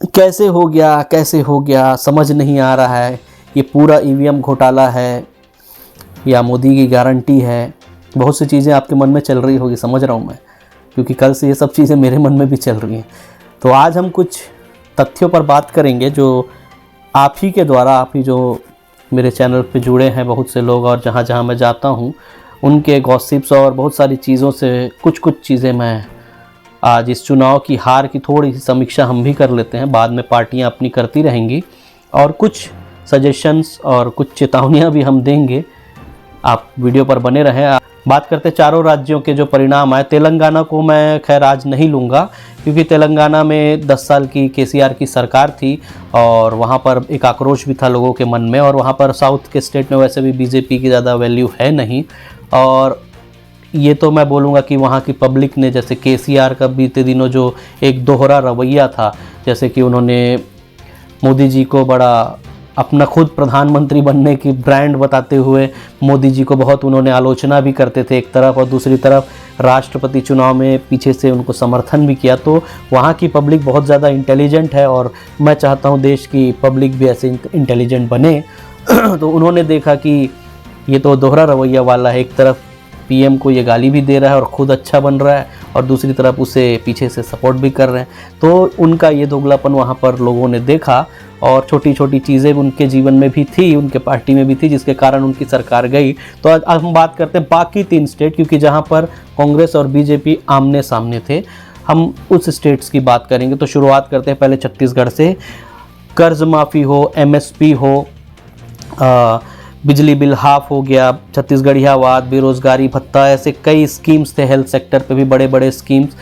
कैसे हो गया समझ नहीं आ रहा है। ये पूरा ईवीएम घोटाला है या मोदी की गारंटी है। बहुत सी चीज़ें आपके मन में चल रही होगी, समझ रहा हूँ मैं, क्योंकि कल से ये सब चीज़ें मेरे मन में भी चल रही हैं। तो आज हम कुछ तथ्यों पर बात करेंगे जो आप ही के द्वारा, आप ही जो मेरे चैनल पे जुड़े हैं बहुत से लोग, और जहाँ जहाँ मैं जाता हूँ उनके गॉसिप्स और बहुत सारी चीज़ों से कुछ चीज़ें मैं आज इस चुनाव की हार की थोड़ी सी समीक्षा हम भी कर लेते हैं। बाद में पार्टियां अपनी करती रहेंगी और कुछ सजेशंस और कुछ चेतावनियां भी हम देंगे। आप वीडियो पर बने रहें। बात करते चारों राज्यों के जो परिणाम आए। तेलंगाना को मैं खैर आज नहीं लूँगा, क्योंकि तेलंगाना में 10 साल की केसीआर की सरकार थी और वहाँ पर एक आक्रोश भी था लोगों के मन में, और वहाँ पर साउथ के स्टेट में वैसे भी बीजेपी की ज़्यादा वैल्यू है नहीं। और ये तो मैं बोलूँगा कि वहाँ की पब्लिक ने, जैसे केसीआर का बीते दिनों जो एक दोहरा रवैया था, जैसे कि उन्होंने मोदी जी को बड़ा अपना खुद प्रधानमंत्री बनने की ब्रांड बताते हुए मोदी जी को बहुत उन्होंने आलोचना भी करते थे एक तरफ, और दूसरी तरफ राष्ट्रपति चुनाव में पीछे से उनको समर्थन भी किया। तो वहाँ की पब्लिक बहुत ज़्यादा इंटेलिजेंट है और मैं चाहता हूँ देश की पब्लिक भी ऐसे इंटेलिजेंट बने। तो उन्होंने देखा कि ये तो दोहरा रवैया वाला है, एक तरफ पीएम को ये गाली भी दे रहा है और ख़ुद अच्छा बन रहा है, और दूसरी तरफ उसे पीछे से सपोर्ट भी कर रहे हैं। तो उनका ये दोगलापन वहाँ पर लोगों ने देखा, और छोटी छोटी चीज़ें उनके जीवन में भी थी, उनके पार्टी में भी थी, जिसके कारण उनकी सरकार गई। तो आज हम बात करते हैं बाकी 3 स्टेट, क्योंकि जहाँ पर कांग्रेस और बीजेपी आमने सामने थे, हम उस स्टेट्स की बात करेंगे। तो शुरुआत करते हैं पहले छत्तीसगढ़ से। कर्ज माफ़ी हो, एमएसपी हो, बिजली बिल हाफ हो गया, छत्तीसगढ़ियावाद, बेरोजगारी भत्ता, ऐसे कई स्कीम्स थे। हेल्थ सेक्टर पे भी बड़े बड़े स्कीम्स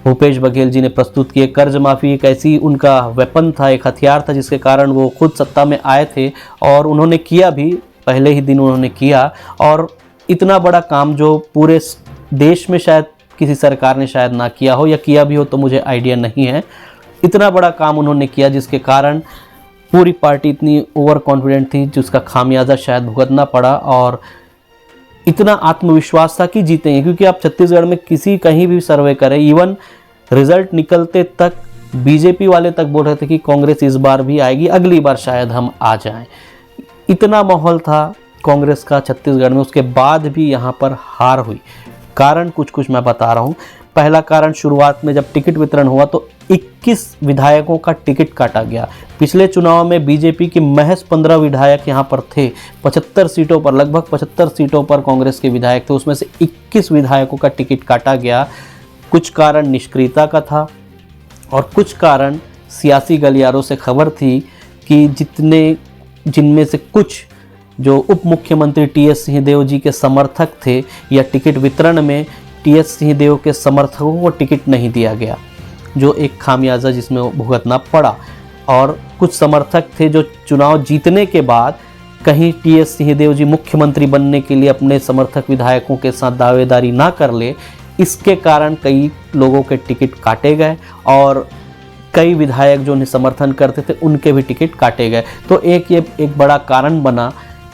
भूपेश बघेल जी ने प्रस्तुत किए। कर्ज माफ़ी एक ऐसी उनका वेपन था, एक हथियार था, जिसके कारण वो खुद सत्ता में आए थे, और उन्होंने किया भी, पहले ही दिन उन्होंने किया। और इतना बड़ा काम जो पूरे देश में शायद किसी सरकार ने शायद ना किया हो, या किया भी हो तो मुझे आइडिया नहीं है। इतना बड़ा काम उन्होंने किया जिसके कारण पूरी पार्टी इतनी ओवर कॉन्फिडेंट थी, जिसका खामियाजा शायद भुगतना पड़ा। और इतना आत्मविश्वास था कि जीतेंगे, क्योंकि आप छत्तीसगढ़ में किसी कहीं भी सर्वे करें, इवन रिजल्ट निकलते तक बीजेपी वाले तक बोल रहे थे कि कांग्रेस इस बार भी आएगी, अगली बार शायद हम आ जाएं। इतना माहौल था कांग्रेस का छत्तीसगढ़ में, उसके बाद भी यहाँ पर हार हुई। कारण कुछ मैं बता रहा हूँ। पहला कारण, शुरुआत में जब टिकट वितरण हुआ तो 21 विधायकों का टिकट काटा गया। पिछले चुनाव में बीजेपी के महज 15 विधायक यहाँ पर थे। 75 सीटों पर, लगभग 75 सीटों पर कांग्रेस के विधायक थे, उसमें से 21 विधायकों का टिकट काटा गया। कुछ कारण निष्क्रियता का था, और कुछ कारण सियासी गलियारों से खबर थी कि जिनमें से कुछ जो उप मुख्यमंत्री टीएस सिंहदेव जी के समर्थक थे, या टिकट वितरण में टीएस सिंहदेव के समर्थकों को टिकट नहीं दिया गया, जो एक खामियाजा जिसमें भुगतना पड़ा। और कुछ समर्थक थे जो चुनाव जीतने के बाद कहीं टीएस सिंहदेव जी मुख्यमंत्री बनने के लिए अपने समर्थक विधायकों के साथ दावेदारी ना कर ले, इसके कारण कई लोगों के टिकट काटे गए, और कई विधायक जो उन्हें समर्थन करते थे उनके भी टिकट काटे गए। तो ये एक बड़ा कारण बना,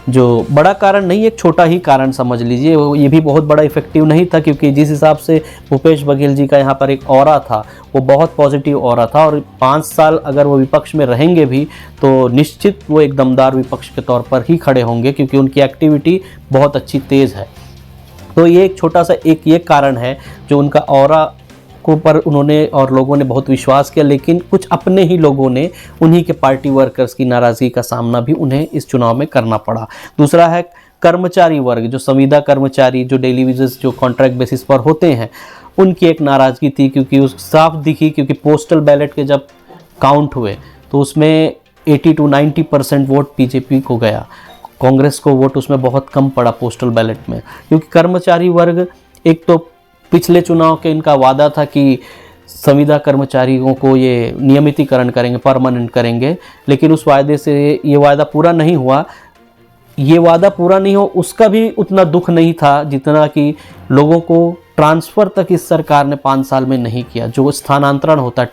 जो बड़ा कारण नहीं, एक छोटा ही कारण समझ लीजिए। ये भी बहुत बड़ा इफेक्टिव नहीं था, क्योंकि जिस हिसाब से भूपेश बघेल जी का यहाँ पर एक ऑरा था, वो बहुत पॉजिटिव ऑरा था, और 5 साल अगर वो विपक्ष में रहेंगे भी तो निश्चित वो एक दमदार विपक्ष के तौर पर ही खड़े होंगे, क्योंकि उनकी एक्टिविटी बहुत अच्छी तेज़ है। तो ये एक छोटा सा ये कारण है जो उनका ऑरा को पर उन्होंने और लोगों ने बहुत विश्वास किया, लेकिन कुछ अपने ही लोगों ने उन्हीं के पार्टी वर्कर्स की नाराज़गी का सामना भी उन्हें इस चुनाव में करना पड़ा। दूसरा है कर्मचारी वर्ग, जो संविदा कर्मचारी, जो डेली वेजेस, जो कॉन्ट्रैक्ट बेसिस पर होते हैं, उनकी एक नाराज़गी थी, क्योंकि उस साफ दिखी, क्योंकि पोस्टल बैलेट के जब काउंट हुए तो उसमें 80 to 90% वोट बीजेपी को गया, कांग्रेस को वोट उसमें बहुत कम पड़ा पोस्टल बैलेट में। क्योंकि कर्मचारी वर्ग, एक तो पिछले चुनाव के इनका वादा था कि संविदा कर्मचारियों को ये नियमितीकरण करेंगे, परमानेंट करेंगे, लेकिन उस वायदे से ये वादा पूरा नहीं हुआ। ये वादा पूरा नहीं हो उसका भी उतना दुख नहीं था जितना कि लोगों को ट्रांसफ़र तक इस सरकार ने 5 साल में नहीं किया। जो स्थानांतरण होता है,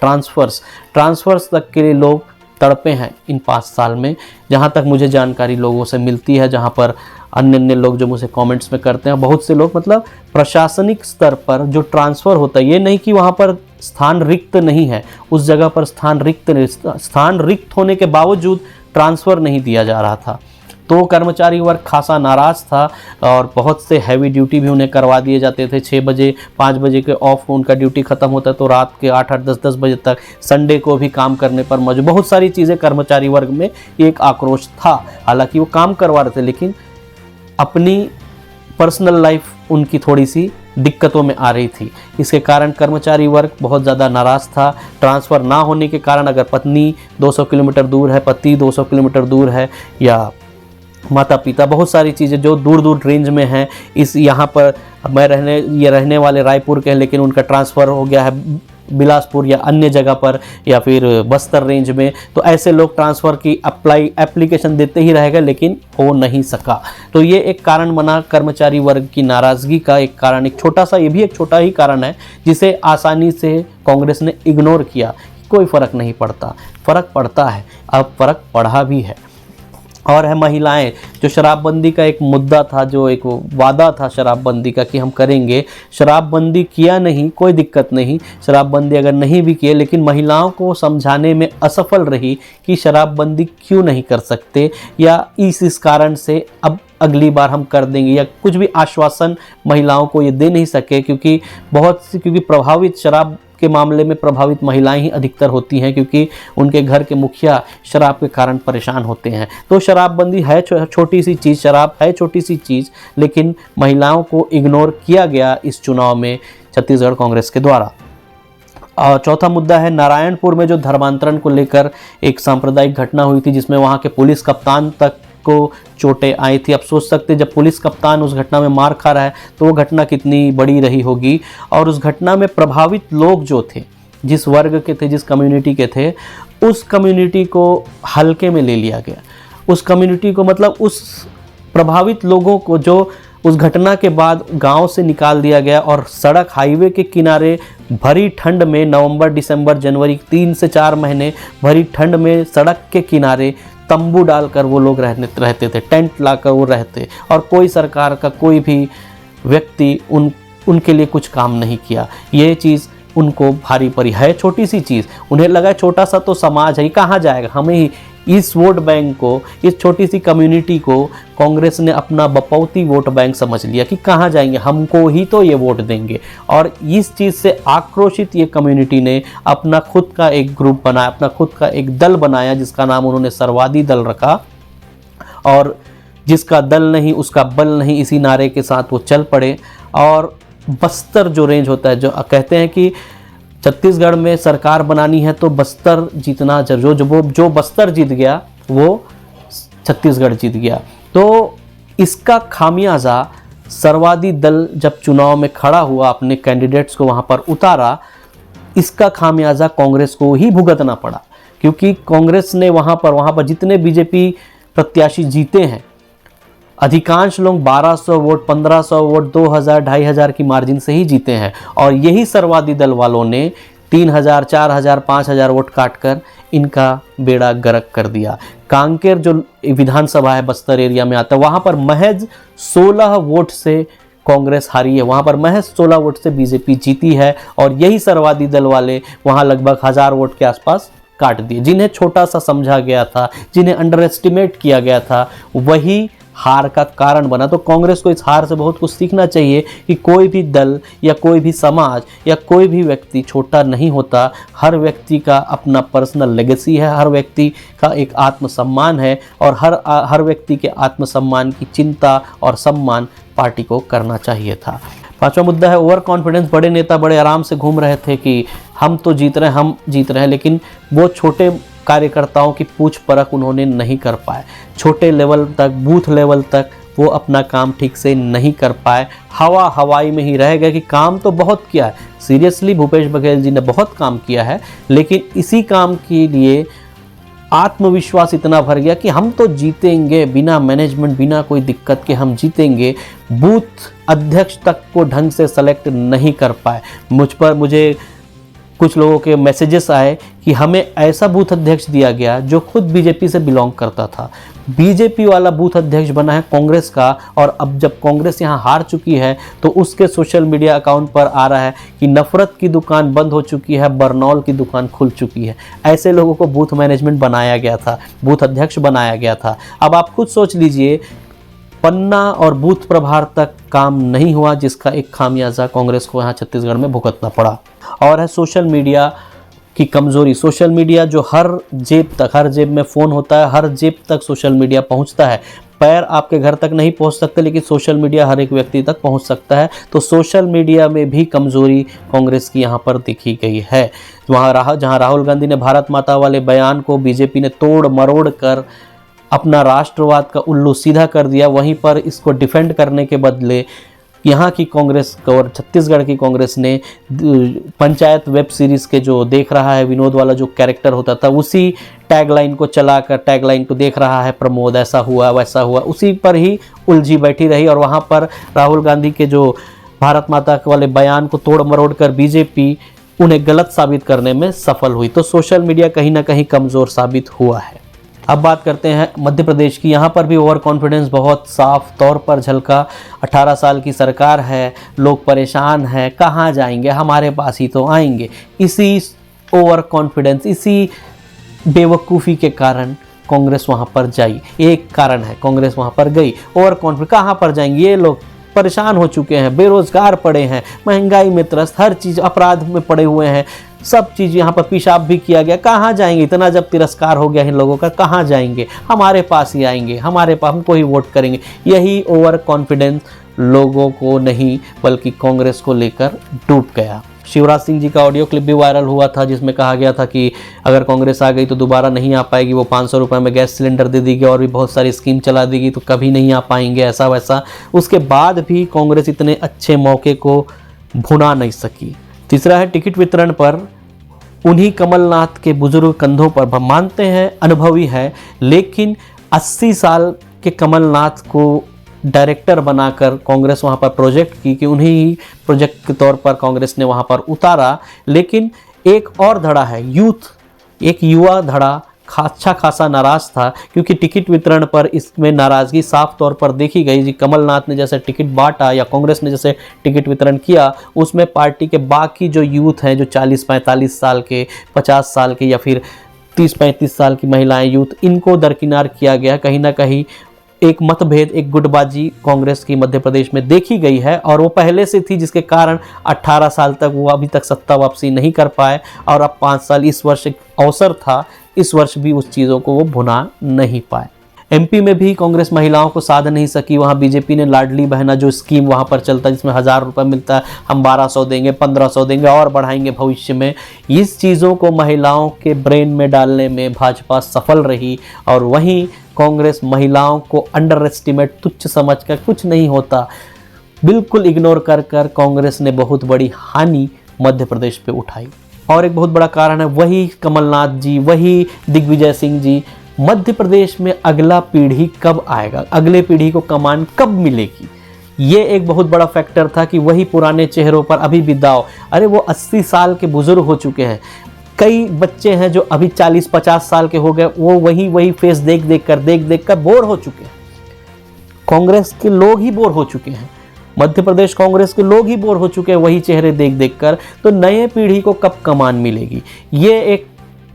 ट्रांसफ़र्स तक के लिए लोग तड़पे हैं इन 5 साल में, जहाँ तक मुझे जानकारी लोगों से मिलती है, जहाँ पर अन्य लोग जो मुझे कमेंट्स में करते हैं, बहुत से लोग, मतलब प्रशासनिक स्तर पर जो ट्रांसफ़र होता है, ये नहीं कि वहाँ पर स्थान रिक्त नहीं है, उस जगह पर स्थान रिक्त होने के बावजूद ट्रांसफ़र नहीं दिया जा रहा था। तो कर्मचारी वर्ग खासा नाराज़ था और बहुत से हैवी ड्यूटी भी उन्हें करवा दिए जाते थे। 6 बजे 5 बजे के ऑफ उनका ड्यूटी ख़त्म होता तो रात के 8-8 10-10 बजे तक, संडे को भी काम करने पर मजबूर। बहुत सारी चीज़ें कर्मचारी वर्ग में एक आक्रोश था। हालांकि वो काम करवा रहे थे लेकिन अपनी पर्सनल लाइफ उनकी थोड़ी सी दिक्कतों में आ रही थी। इसके कारण कर्मचारी वर्ग बहुत ज़्यादा नाराज़ था। ट्रांसफ़र ना होने के कारण अगर पत्नी 200 किलोमीटर दूर है, पति 200 किलोमीटर दूर है, या माता पिता, बहुत सारी चीज़ें जो दूर दूर रेंज में हैं, इस यहाँ पर ये रहने वाले रायपुर के हैं लेकिन उनका ट्रांसफ़र हो गया है बिलासपुर या अन्य जगह पर या फिर बस्तर रेंज में, तो ऐसे लोग ट्रांसफ़र की एप्लीकेशन देते ही रहेगा लेकिन हो नहीं सका। तो ये एक कारण बना कर्मचारी वर्ग की नाराज़गी का। एक कारण, एक छोटा सा, ये भी एक छोटा ही कारण है जिसे आसानी से कांग्रेस ने इग्नोर किया। कोई फ़र्क नहीं पड़ता, फ़र्क पड़ता है, अब फ़र्क पड़ा भी है। और है महिलाएं, जो शराबबंदी का एक मुद्दा था, जो एक वादा था शराबबंदी का कि हम करेंगे, शराबबंदी किया नहीं, कोई दिक्कत नहीं, शराबबंदी अगर नहीं भी किए लेकिन महिलाओं को समझाने में असफल रही कि शराबबंदी क्यों नहीं कर सकते, या इस कारण से अब अगली बार हम कर देंगे, या कुछ भी आश्वासन महिलाओं को ये दे नहीं सके, क्योंकि प्रभावित शराब के मामले में प्रभावित महिलाएं ही अधिकतर होती हैं, क्योंकि उनके घर के मुखिया शराब के कारण परेशान होते हैं। तो शराबबंदी है छोटी सी चीज़, शराब है छोटी सी चीज़, लेकिन महिलाओं को इग्नोर किया गया इस चुनाव में छत्तीसगढ़ कांग्रेस के द्वारा। और चौथा मुद्दा है नारायणपुर में जो धर्मांतरण को लेकर एक सांप्रदायिक घटना हुई थी, जिसमें वहाँ के पुलिस कप्तान तक को चोटें आई थी। अब सोच सकते जब पुलिस कप्तान उस घटना में मार खा रहा है तो वो घटना कितनी बड़ी रही होगी। और उस घटना में प्रभावित लोग जो थे, जिस वर्ग के थे, जिस कम्युनिटी के थे, उस कम्युनिटी को हल्के में ले लिया गया। उस कम्युनिटी को, मतलब उस प्रभावित लोगों को जो उस घटना के बाद गांव से निकाल दिया गया और सड़क, हाईवे के किनारे भरी ठंड में, नवंबर दिसंबर जनवरी 3 से 4 महीने भरी ठंड में सड़क के किनारे तंबू डालकर वो लोग रहते थे, टेंट लाकर वो रहते, और कोई सरकार का कोई भी व्यक्ति उनके लिए कुछ काम नहीं किया। ये चीज़ उनको भारी पड़ी है। छोटी सी चीज़, उन्हें लगा छोटा सा तो समाज है, कहाँ जाएगा, हमें ही इस वोट बैंक को, इस छोटी सी कम्युनिटी को कांग्रेस ने अपना बपौती वोट बैंक समझ लिया कि कहाँ जाएंगे, हमको ही तो ये वोट देंगे। और इस चीज़ से आक्रोशित ये कम्युनिटी ने अपना खुद का एक ग्रुप बनाया, अपना खुद का एक दल बनाया, जिसका नाम उन्होंने सर्वादी दल रखा। और जिसका दल नहीं उसका बल नहीं, इसी नारे के साथ वो चल पड़े। और बस्तर जो रेंज होता है, जो कहते हैं कि छत्तीसगढ़ में सरकार बनानी है तो बस्तर जीतना जरूर, जो बस्तर जीत गया वो छत्तीसगढ़ जीत गया। तो इसका खामियाजा सर्वादी दल जब चुनाव में खड़ा हुआ, अपने कैंडिडेट्स को वहाँ पर उतारा, इसका खामियाजा कांग्रेस को ही भुगतना पड़ा। क्योंकि कांग्रेस ने वहाँ पर जितने बीजेपी प्रत्याशी जीते हैं, अधिकांश लोग 1200 वोट, 1500 वोट, 2000, 2500 की मार्जिन से ही जीते हैं। और यही सर्वादी दल वालों ने 3000, 4000, 5000 वोट काटकर इनका बेड़ा गर्क कर दिया। कांकेर जो विधानसभा है बस्तर एरिया में आता है, वहाँ पर महज 16 वोट से कांग्रेस हारी है, वहाँ पर महज 16 वोट से बीजेपी जीती है। और यही सर्वादी दल वाले वहाँ लगभग 1000 वोट के आसपास काट दिए। जिन्हें छोटा सा समझा गया था, जिन्हें अंडर एस्टिमेट किया गया था, वही हार का कारण बना। तो कांग्रेस को इस हार से बहुत कुछ सीखना चाहिए कि कोई भी दल या कोई भी समाज या कोई भी व्यक्ति छोटा नहीं होता। हर व्यक्ति का अपना पर्सनल लेगेसी है, हर व्यक्ति का एक आत्मसम्मान है, और हर व्यक्ति के आत्मसम्मान की चिंता और सम्मान पार्टी को करना चाहिए था। पांचवा मुद्दा है ओवर कॉन्फिडेंस। बड़े नेता बड़े आराम से घूम रहे थे कि हम तो जीत रहे हैं, लेकिन वो छोटे कार्यकर्ताओं की पूछ परख उन्होंने नहीं कर पाए। छोटे लेवल तक, बूथ लेवल तक वो अपना काम ठीक से नहीं कर पाए। हवाई में ही रह गए कि काम तो बहुत किया है। सीरियसली भूपेश बघेल जी ने बहुत काम किया है, लेकिन इसी काम के लिए आत्मविश्वास इतना भर गया कि हम तो जीतेंगे, बिना मैनेजमेंट, बिना कोई दिक्कत के हम जीतेंगे। बूथ अध्यक्ष तक को ढंग से सेलेक्ट नहीं कर पाए। मुझे कुछ लोगों के मैसेजेस आए कि हमें ऐसा बूथ अध्यक्ष दिया गया जो खुद बीजेपी से बिलोंग करता था, बीजेपी वाला बूथ अध्यक्ष बना है कांग्रेस का, और अब जब कांग्रेस यहाँ हार चुकी है तो उसके सोशल मीडिया अकाउंट पर आ रहा है कि नफरत की दुकान बंद हो चुकी है, बरनौल की दुकान खुल चुकी है। ऐसे लोगों को बूथ मैनेजमेंट बनाया गया था, बूथ अध्यक्ष बनाया गया था। अब आप खुद सोच लीजिए, पन्ना और बूथ प्रभार तक काम नहीं हुआ, जिसका एक खामियाजा कांग्रेस को यहाँ छत्तीसगढ़ में भुगतना पड़ा। और है सोशल मीडिया की कमजोरी। सोशल मीडिया जो हर जेब में फ़ोन होता है, हर जेब तक सोशल मीडिया पहुंचता है। पैर आपके घर तक नहीं पहुंच सकते, लेकिन सोशल मीडिया हर एक व्यक्ति तक पहुंच सकता है। तो सोशल मीडिया में भी कमजोरी कांग्रेस की यहाँ पर देखी गई है। जहाँ राहुल गांधी ने भारत माता वाले बयान को बीजेपी ने तोड़ मरोड़ कर अपना राष्ट्रवाद का उल्लू सीधा कर दिया, वहीं पर इसको डिफेंड करने के बदले यहाँ की कांग्रेस और छत्तीसगढ़ की कांग्रेस ने पंचायत वेब सीरीज़ के जो देख रहा है विनोद वाला जो कैरेक्टर होता था, उसी टैगलाइन को चलाकर टैगलाइन को देख रहा है प्रमोद, ऐसा हुआ वैसा हुआ, उसी पर ही उलझी बैठी रही। और वहाँ पर राहुल गांधी के जो भारत माता वाले बयान को तोड़ मरोड़ कर बीजेपी उन्हें गलत साबित करने में सफल हुई। तो सोशल मीडिया कहीं ना कहीं कमज़ोर साबित हुआ है। अब बात करते हैं मध्य प्रदेश की। यहाँ पर भी ओवर कॉन्फिडेंस बहुत साफ तौर पर झलका। 18 साल की सरकार है, लोग परेशान हैं, कहाँ जाएंगे, हमारे पास ही तो आएंगे। इसी ओवर कॉन्फिडेंस, इसी बेवकूफ़ी के कारण कांग्रेस वहाँ पर जाई। एक कारण है कांग्रेस वहाँ पर गई। ओवर कॉन्फिडेंस, कहाँ पर जाएंगे, ये लोग परेशान हो चुके हैं, बेरोजगार पड़े हैं, महंगाई में त्रस्त, हर चीज़ अपराध में पड़े हुए हैं, सब चीज़ यहाँ पर पेशाब भी किया गया, कहाँ जाएंगे, इतना जब तिरस्कार हो गया इन लोगों का, कहाँ जाएंगे, हमारे पास ही आएंगे, हमारे पास, हमको ही वोट करेंगे। यही ओवर कॉन्फिडेंस लोगों को नहीं बल्कि कांग्रेस को लेकर डूब गया। शिवराज सिंह जी का ऑडियो क्लिप भी वायरल हुआ था, जिसमें कहा गया था कि अगर कांग्रेस आ गई तो दोबारा नहीं आ पाएगी, वो 500 रुपये में गैस सिलेंडर दे देगी और भी बहुत सारी स्कीम चला देगी, तो कभी नहीं आ पाएंगे, ऐसा वैसा। उसके बाद भी कांग्रेस इतने अच्छे मौके को भुना नहीं सकी। तीसरा है टिकट वितरण पर उन्हीं कमलनाथ के बुजुर्ग कंधों पर। मानते हैं अनुभवी है, लेकिन 80 साल के कमलनाथ को डायरेक्टर बनाकर कांग्रेस वहाँ पर प्रोजेक्ट की कि उन्हीं ही प्रोजेक्ट के तौर पर कांग्रेस ने वहाँ पर उतारा। लेकिन एक और धड़ा है, यूथ, एक युवा धड़ा अच्छा खासा नाराज था, क्योंकि टिकट वितरण पर इसमें नाराज़गी साफ तौर पर देखी गई। जी कमलनाथ ने जैसे टिकट बांटा या कांग्रेस ने जैसे टिकट वितरण किया, उसमें पार्टी के बाकी जो यूथ हैं, जो 40-45 साल के, 50 साल के या फिर 30-35 साल की महिलाएं, यूथ, इनको दरकिनार किया गया। कहीं ना कहीं एक मतभेद, एक गुटबाजी कांग्रेस की मध्य प्रदेश में देखी गई है, और वो पहले से थी, जिसके कारण 18 साल तक वो अभी तक सत्ता वापसी नहीं कर पाए। और अब 5 साल, इस वर्ष एक अवसर था, इस वर्ष भी उस चीज़ों को वो भुना नहीं पाए। एमपी में भी कांग्रेस महिलाओं को साध नहीं सकी। वहाँ बीजेपी ने लाडली बहना जो स्कीम वहाँ पर चलता है, जिसमें 1000 रुपये मिलता है, हम 1200 देंगे, 1500 देंगे और बढ़ाएंगे भविष्य में, इस चीज़ों को महिलाओं के ब्रेन में डालने में भाजपा सफल रही। और वहीं कांग्रेस महिलाओं को अंडर एस्टिमेट, तुच्छ समझकर, कुछ नहीं होता, बिल्कुल इग्नोर कर कांग्रेस ने बहुत बड़ी हानि मध्य प्रदेश पे उठाई। और एक बहुत बड़ा कारण है वही कमलनाथ जी, वही दिग्विजय सिंह जी। मध्य प्रदेश में अगला पीढ़ी कब आएगा, अगले पीढ़ी को कमान कब मिलेगी, ये एक बहुत बड़ा फैक्टर था कि वही पुराने चेहरों पर अभी भी दाव। अरे वो 80 साल के बुजुर्ग हो चुके हैं, कई बच्चे हैं जो अभी 40-50 साल के हो गए, वो वही फेस देख कर बोर हो चुके हैं। कांग्रेस के लोग ही बोर हो चुके हैं, मध्य प्रदेश कांग्रेस के लोग ही बोर हो चुके हैं वही चेहरे देख कर। तो नए पीढ़ी को कब कमान मिलेगी, ये एक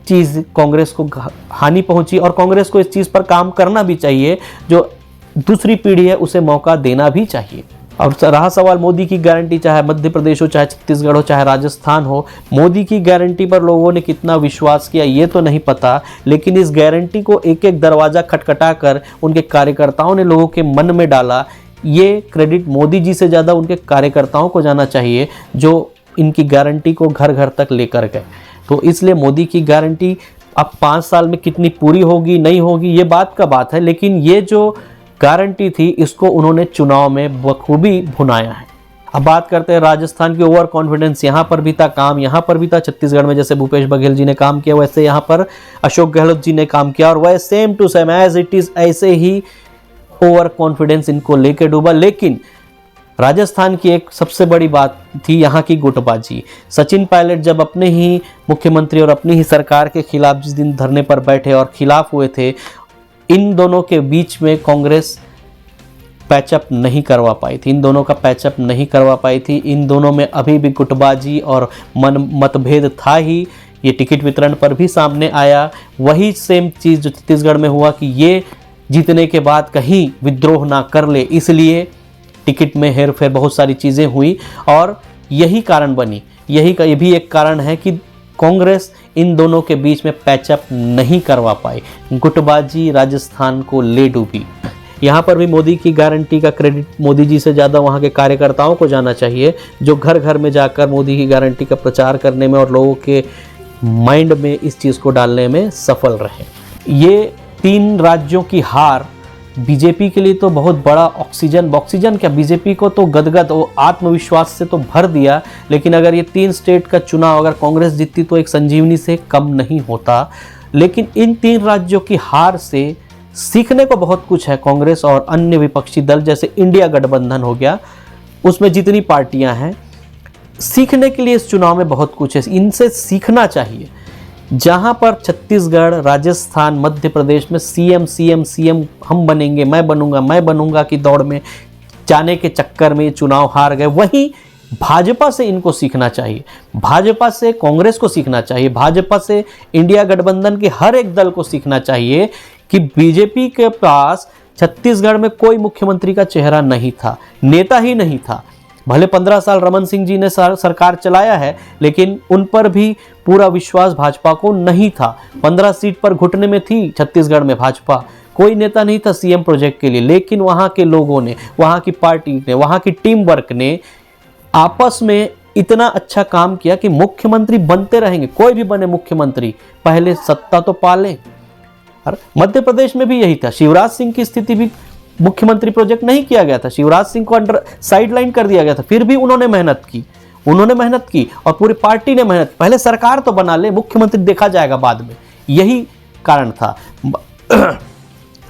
चीज़ कांग्रेस को हानि पहुंची। और कांग्रेस को इस चीज़ पर काम करना भी चाहिए, जो दूसरी पीढ़ी है उसे मौका देना भी चाहिए। और रहा सवाल मोदी की गारंटी, चाहे मध्य प्रदेश हो, चाहे छत्तीसगढ़ हो, चाहे राजस्थान हो, मोदी की गारंटी पर लोगों ने कितना विश्वास किया ये तो नहीं पता, लेकिन इस गारंटी को एक एक दरवाज़ा खटखटा कर उनके कार्यकर्ताओं ने लोगों के मन में डाला। ये क्रेडिट मोदी जी से ज़्यादा उनके कार्यकर्ताओं को जाना चाहिए, जो इनकी गारंटी को घर घर तक लेकर गए। तो इसलिए मोदी की गारंटी अब 5 साल में कितनी पूरी होगी नहीं होगी ये बात का बात है, लेकिन ये जो गारंटी थी इसको उन्होंने चुनाव में बखूबी भुनाया है। अब बात करते हैं राजस्थान की। ओवर कॉन्फिडेंस यहाँ पर भी था, काम यहाँ पर भी था। छत्तीसगढ़ में जैसे भूपेश बघेल जी ने काम किया, वैसे यहाँ पर अशोक गहलोत जी ने काम किया, और वह same to same as it is ऐसे ही ओवर कॉन्फिडेंस इनको लेके डूबा। लेकिन राजस्थान की एक सबसे बड़ी बात थी यहाँ की गुटबाजी। सचिन पायलट जब अपने ही मुख्यमंत्री और अपनी ही सरकार के खिलाफ जिस दिन धरने पर बैठे और खिलाफ हुए थे, इन दोनों के बीच में कांग्रेस पैचअप नहीं करवा पाई थी, इन दोनों का पैचअप नहीं करवा पाई थी। इन दोनों में अभी भी गुटबाजी और मतभेद था ही। ये टिकट वितरण पर भी सामने आया। वही सेम चीज़ जो छत्तीसगढ़ में हुआ कि ये जीतने के बाद कहीं विद्रोह ना कर ले, इसलिए टिकट में हेरफेर बहुत सारी चीज़ें हुई और यही कारण बनी। ये भी एक कारण है कि कांग्रेस इन दोनों के बीच में पैचअप नहीं करवा पाई। गुटबाजी राजस्थान को ले डूबी। यहाँ पर भी मोदी की गारंटी का क्रेडिट मोदी जी से ज़्यादा वहाँ के कार्यकर्ताओं को जाना चाहिए, जो घर घर में जाकर मोदी की गारंटी का प्रचार करने में और लोगों के माइंड में इस चीज़ को डालने में सफल रहे। ये 3 राज्यों की हार बीजेपी के लिए तो बहुत बड़ा ऑक्सीजन क्या, बीजेपी को तो गदगद और आत्मविश्वास से तो भर दिया। लेकिन अगर ये 3 स्टेट का चुनाव अगर कांग्रेस जीतती तो एक संजीवनी से कम नहीं होता। लेकिन इन 3 राज्यों की हार से सीखने को बहुत कुछ है कांग्रेस और अन्य विपक्षी दल, जैसे इंडिया गठबंधन हो गया, उसमें जितनी पार्टियां हैं, सीखने के लिए इस चुनाव में बहुत कुछ है, इनसे सीखना चाहिए। जहां पर छत्तीसगढ़, राजस्थान, मध्य प्रदेश में सीएम हम बनेंगे, मैं बनूंगा की दौड़ में जाने के चक्कर में चुनाव हार गए, वहीं भाजपा से इनको सीखना चाहिए, भाजपा से कांग्रेस को सीखना चाहिए, भाजपा से इंडिया गठबंधन के हर एक दल को सीखना चाहिए कि बीजेपी के पास छत्तीसगढ़ में कोई मुख्यमंत्री का चेहरा नहीं था, नेता ही नहीं था। भले 15 साल रमन सिंह जी ने सरकार चलाया है, लेकिन उन पर भी पूरा विश्वास भाजपा को नहीं था। 15 सीट पर घुटने में थी छत्तीसगढ़ में भाजपा, कोई नेता नहीं था सीएम प्रोजेक्ट के लिए। लेकिन वहाँ के लोगों ने, वहाँ की पार्टी ने, वहाँ की टीम वर्क ने आपस में इतना अच्छा काम किया कि मुख्यमंत्री बनते रहेंगे, कोई भी बने मुख्यमंत्री, पहले सत्ता तो पाले। मध्य प्रदेश में भी यही था। शिवराज सिंह की स्थिति भी, मुख्यमंत्री प्रोजेक्ट नहीं किया गया था, शिवराज सिंह को अंडर साइडलाइन कर दिया गया था, फिर भी उन्होंने मेहनत की और पूरी पार्टी ने मेहनत। पहले सरकार तो बना ले, मुख्यमंत्री देखा जाएगा बाद में, यही कारण था।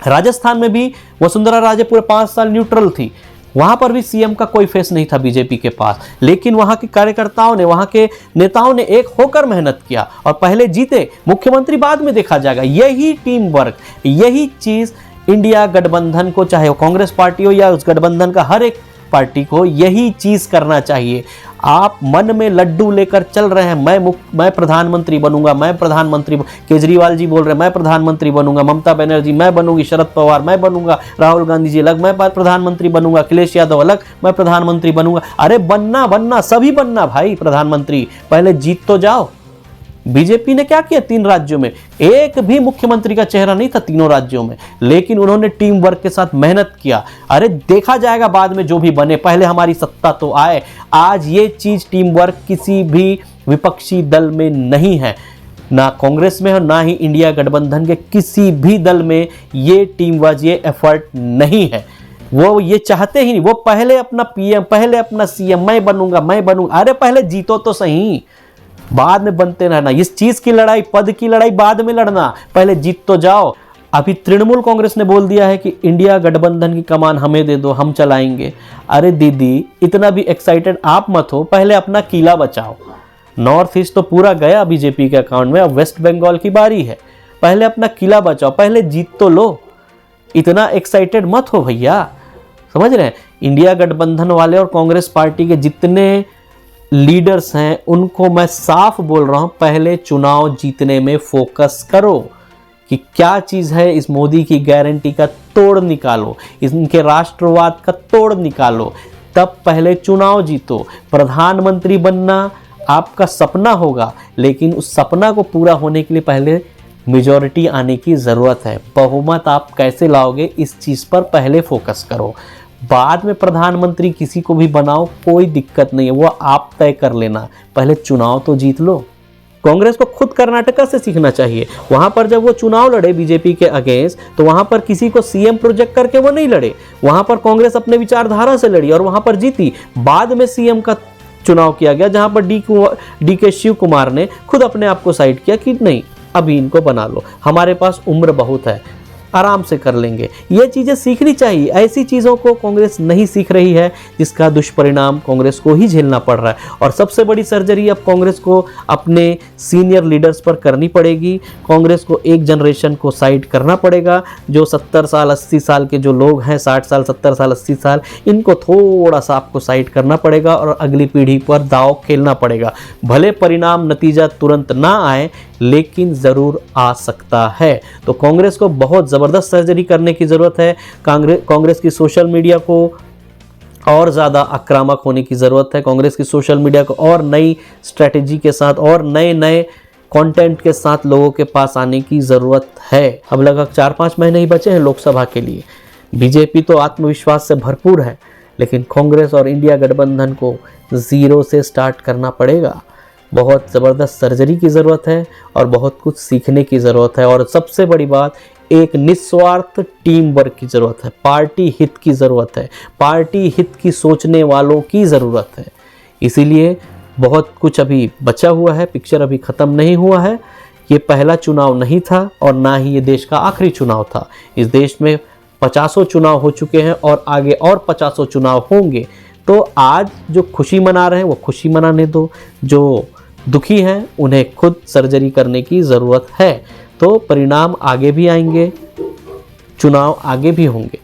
राजस्थान में भी वसुंधरा राजे पूरे 5 साल न्यूट्रल थी, वहां पर भी सीएम का कोई फेस नहीं था बीजेपी के पास, लेकिन वहां के कार्यकर्ताओं ने, वहां के नेताओं ने एक होकर मेहनत किया और पहले जीते, मुख्यमंत्री बाद में देखा जाएगा। यही टीम वर्क, यही चीज इंडिया गठबंधन को, चाहे वो कांग्रेस पार्टी हो या उस गठबंधन का हर एक पार्टी को, यही चीज करना चाहिए। आप मन में लड्डू लेकर चल रहे हैं, मैं प्रधानमंत्री बनूंगा, मैं प्रधानमंत्री, केजरीवाल जी बोल रहे हैं मैं प्रधानमंत्री बनूंगा, ममता बनर्जी मैं बनूंगी, शरद पवार मैं बनूंगा, राहुल गांधी जी अलग मैं प्रधानमंत्री बनूंगा, अखिलेश यादव अलग मैं प्रधानमंत्री बनूंगा। अरे बनना सभी बनना भाई प्रधानमंत्री, पहले जीत तो जाओ। बीजेपी ने क्या किया 3 राज्यों में, एक भी मुख्यमंत्री का चेहरा नहीं था तीनों राज्यों में, लेकिन उन्होंने टीम वर्क के साथ मेहनत किया। अरे देखा जाएगा बाद में जो भी बने, पहले हमारी सत्ता तो आए। आज ये चीज टीम वर्क किसी भी विपक्षी दल में नहीं है, ना कांग्रेस में है, ना ही इंडिया गठबंधन के किसी भी दल में ये टीम वर्क, ये एफर्ट नहीं है। वो ये चाहते ही नहीं, वो पहले अपना पीएम, पहले अपना सीएम, मैं बनूंगा। अरे पहले जीतो तो सही, बाद में बनते रहना। इस चीज की लड़ाई, पद की लड़ाई बाद में लड़ना, पहले जीत तो जाओ। अभी तृणमूल कांग्रेस ने बोल दिया है कि इंडिया गठबंधन की कमान हमें दे दो, हम चलाएंगे। अरे दीदी, इतना भी एक्साइटेड आप मत हो, पहले अपना किला बचाओ। नॉर्थ ईस्ट तो पूरा गया बीजेपी के अकाउंट में, अब वेस्ट बंगाल की बारी है, पहले अपना किला बचाओ, पहले जीत तो लो। इतना एक्साइटेड मत हो भैया, समझ रहे हैं। इंडिया गठबंधन वाले और कांग्रेस पार्टी के जितने लीडर्स हैं उनको मैं साफ बोल रहा हूं, पहले चुनाव जीतने में फोकस करो कि क्या चीज है। इस मोदी की गारंटी का तोड़ निकालो, इनके राष्ट्रवाद का तोड़ निकालो, तब पहले चुनाव जीतो। प्रधानमंत्री बनना आपका सपना होगा, लेकिन उस सपना को पूरा होने के लिए पहले मेजॉरिटी आने की जरूरत है। बहुमत आप कैसे लाओगे, इस चीज पर पहले फोकस करो। बाद में प्रधानमंत्री किसी को भी बनाओ, कोई दिक्कत नहीं है, वो आप तय कर लेना, पहले चुनाव तो जीत लो। कांग्रेस को खुद कर्नाटका से सीखना चाहिए। वहां पर जब वो चुनाव लड़े बीजेपी के अगेंस्ट, तो वहां पर किसी को सीएम प्रोजेक्ट करके वो नहीं लड़े, वहां पर कांग्रेस अपने विचारधारा से लड़ी और वहां पर जीती। बाद में सीएम का चुनाव किया गया, जहां पर डी के शिव कुमार ने खुद अपने आप को साइड किया कि नहीं, अभी इनको बना लो, हमारे पास उम्र बहुत है, आराम से कर लेंगे। ये चीज़ें सीखनी चाहिए। ऐसी चीज़ों को कांग्रेस नहीं सीख रही है, जिसका दुष्परिणाम कांग्रेस को ही झेलना पड़ रहा है। और सबसे बड़ी सर्जरी अब कांग्रेस को अपने सीनियर लीडर्स पर करनी पड़ेगी। कांग्रेस को एक जनरेशन को साइड करना पड़ेगा। जो 70 साल 80 साल के जो लोग हैं, 60 साल 70 साल 80 साल, इनको थोड़ा सा आपको साइड करना पड़ेगा और अगली पीढ़ी पर दांव खेलना पड़ेगा। भले परिणाम नतीजा तुरंत ना आए, लेकिन ज़रूर आ सकता है। तो कांग्रेस को बहुत ज़बरदस्त सर्जरी करने की ज़रूरत है। कांग्रेस की सोशल मीडिया को और ज़्यादा आक्रामक होने की ज़रूरत है। कांग्रेस की सोशल मीडिया को और नई स्ट्रैटेजी के साथ और नए नए कंटेंट के साथ लोगों के पास आने की ज़रूरत है। अब लगभग 4-5 महीने ही बचे हैं लोकसभा के लिए। बीजेपी तो आत्मविश्वास से भरपूर है, लेकिन कांग्रेस और इंडिया गठबंधन को ज़ीरो से स्टार्ट करना पड़ेगा। बहुत ज़बरदस्त सर्जरी की ज़रूरत है और बहुत कुछ सीखने की ज़रूरत है। और सबसे बड़ी बात, एक निस्वार्थ टीम वर्क की ज़रूरत है। पार्टी हित की ज़रूरत है। पार्टी हित की सोचने वालों की ज़रूरत है। इसीलिए बहुत कुछ अभी बचा हुआ है, पिक्चर अभी ख़त्म नहीं हुआ है। ये पहला चुनाव नहीं था और ना ही ये देश का आखिरी चुनाव था। इस देश में 50 चुनाव हो चुके हैं और आगे और 50 चुनाव होंगे। तो आज जो खुशी मना रहे हैं वो खुशी मनाने दो, जो दुखी हैं उन्हें खुद सर्जरी करने की ज़रूरत है। तो परिणाम आगे भी आएंगे, चुनाव आगे भी होंगे।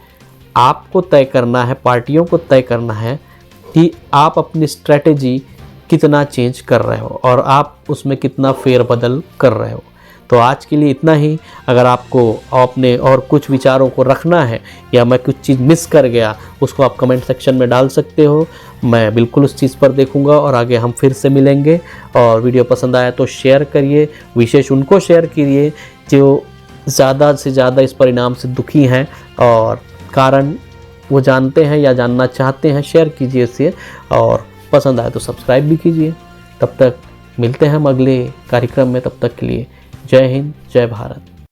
आपको तय करना है, पार्टियों को तय करना है कि आप अपनी स्ट्रैटेजी कितना चेंज कर रहे हो और आप उसमें कितना फेरबदल कर रहे हो। तो आज के लिए इतना ही। अगर आपको अपने और कुछ विचारों को रखना है या मैं कुछ चीज़ मिस कर गया, उसको आप कमेंट सेक्शन में डाल सकते हो। मैं बिल्कुल उस चीज़ पर देखूंगा और आगे हम फिर से मिलेंगे। और वीडियो पसंद आया तो शेयर करिए, विशेष उनको शेयर करिए जो ज़्यादा से ज़्यादा इस परिणाम से दुखी हैं और कारण वो जानते हैं या जानना चाहते हैं। शेयर कीजिए इसे और पसंद आए तो सब्सक्राइब भी कीजिए। तब तक मिलते हैं हम अगले कार्यक्रम में। तब तक के लिए जय हिंद, जय भारत।